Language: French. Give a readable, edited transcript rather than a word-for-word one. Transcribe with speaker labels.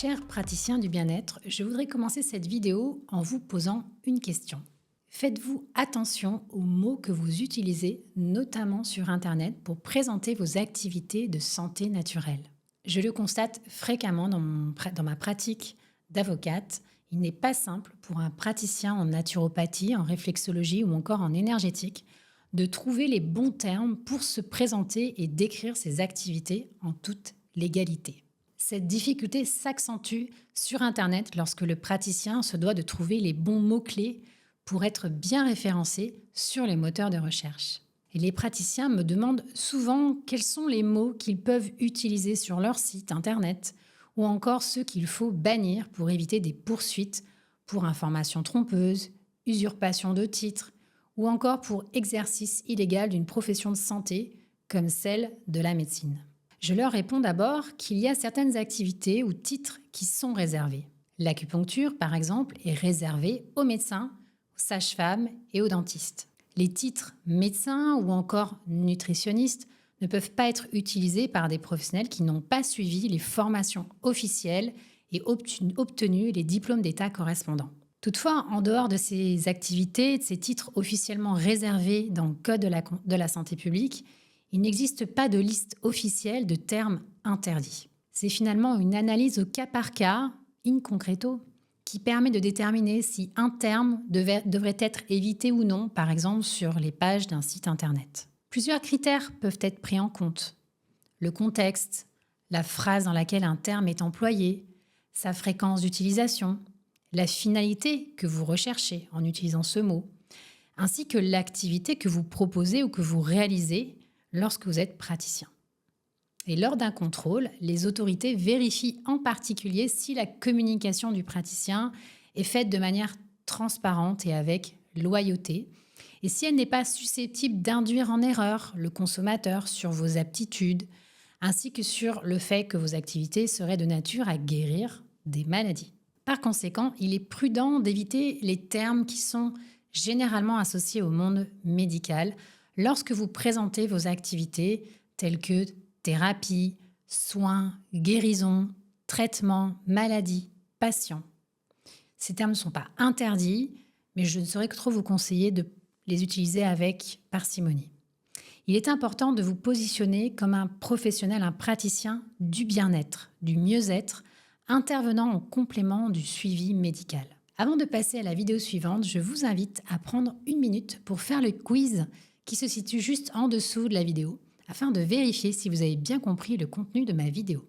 Speaker 1: Chers praticiens du bien-être, je voudrais commencer cette vidéo en vous posant une question. Faites-vous attention aux mots que vous utilisez, notamment sur Internet, pour présenter vos activités de santé naturelle? Je le constate fréquemment dans ma pratique d'avocate. Il n'est pas simple pour un praticien en naturopathie, en réflexologie ou encore en énergétique de trouver les bons termes pour se présenter et décrire ses activités en toute légalité. Cette difficulté s'accentue sur Internet lorsque le praticien se doit de trouver les bons mots-clés pour être bien référencé sur les moteurs de recherche. Et les praticiens me demandent souvent quels sont les mots qu'ils peuvent utiliser sur leur site Internet ou encore ceux qu'il faut bannir pour éviter des poursuites pour information trompeuse, usurpation de titres ou encore pour exercice illégal d'une profession de santé comme celle de la médecine. Je leur réponds d'abord qu'il y a certaines activités ou titres qui sont réservés. L'acupuncture, par exemple, est réservée aux médecins, aux sages-femmes et aux dentistes. Les titres médecin ou encore nutritionniste ne peuvent pas être utilisés par des professionnels qui n'ont pas suivi les formations officielles et obtenu les diplômes d'État correspondants. Toutefois, en dehors de ces activités, de ces titres officiellement réservés dans le Code de la santé publique, il n'existe pas de liste officielle de termes interdits. C'est finalement une analyse au cas par cas, in concreto, qui permet de déterminer si un terme devrait être évité ou non, par exemple sur les pages d'un site Internet. Plusieurs critères peuvent être pris en compte. Le contexte, la phrase dans laquelle un terme est employé, sa fréquence d'utilisation, la finalité que vous recherchez en utilisant ce mot, ainsi que l'activité que vous proposez ou que vous réalisez lorsque vous êtes praticien. Et lors d'un contrôle, les autorités vérifient en particulier si la communication du praticien est faite de manière transparente et avec loyauté, et si elle n'est pas susceptible d'induire en erreur le consommateur sur vos aptitudes, ainsi que sur le fait que vos activités seraient de nature à guérir des maladies. Par conséquent, il est prudent d'éviter les termes qui sont généralement associés au monde médical lorsque vous présentez vos activités telles que thérapie, soins, guérison, traitement, maladie, patient. Ces termes ne sont pas interdits, mais je ne saurais que trop vous conseiller de les utiliser avec parcimonie. Il est important de vous positionner comme un professionnel, un praticien du bien-être, du mieux-être, intervenant en complément du suivi médical. Avant de passer à la vidéo suivante, je vous invite à prendre une minute pour faire le quiz qui se situe juste en dessous de la vidéo, afin de vérifier si vous avez bien compris le contenu de ma vidéo.